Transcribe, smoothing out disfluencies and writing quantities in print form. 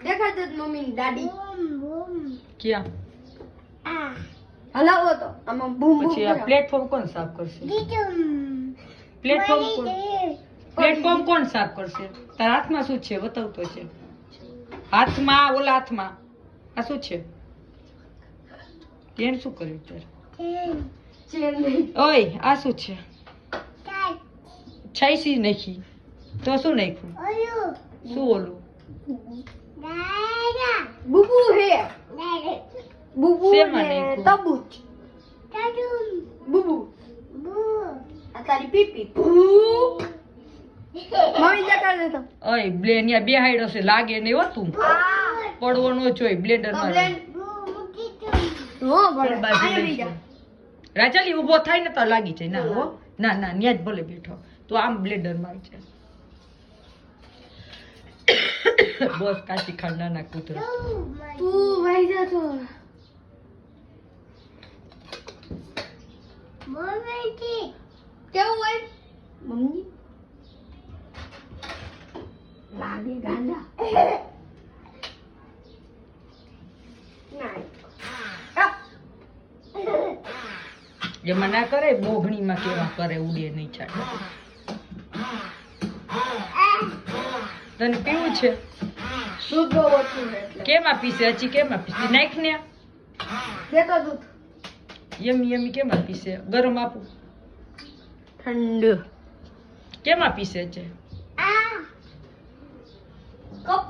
દેખાય તો મમ્મી ની દાદી ક્યાં હલાવો તો આમાં બૂમ બૂમ પછી આ પ્લેટફોર્મ કોણ સાફ કરશે પ્લેટફોર્મ કોણ સાફ કરશે તારા હાથમાં શું છે બતાવતો છે હાથમાં ઓલા હાથમાં આ શું છે તેણ શું કર્યું ત્યારે ઓય આ શું છે છાઈસી નાખી તો શું નાખ્યું શું ઓલું બુબુ હે બુબુ શેમાં ને નાખ્યું? તબૂચ બુબુ આ તારી પીપી મમ્મી દેખાડ દે તો ઓય બ્લેન યા બે હાઈડ હશે લાગે નહીં હોતું પડવો નો જોઈ બ્લેન્ડર માં હો બળ આયા બીજા રાજાલી ઊભો થાય ને તો લાગી જાય ના હો ના ના ન્યા જ ભલે બેઠો તો આમ બ્લેન્ડર માં છે બોસ કાચી ખાંડ નાના કૂતરા તું ભાઈ જા તો કેવું હોય મમ્મી લાગે ગાંડા એમાં ના કરે બોઘણીમાં કેવા કરે ઉડે નહીં છાડે તને પીવું છે દૂધ બહુ ઓછું છે એટલે. કેમાં પીસે હજી કેમાં પીસે નાખ ને દેતો દૂધ યમી યમી કેમાં પીસે ગરમ આપું ઠંડુ કેમાં પીસે છે કપ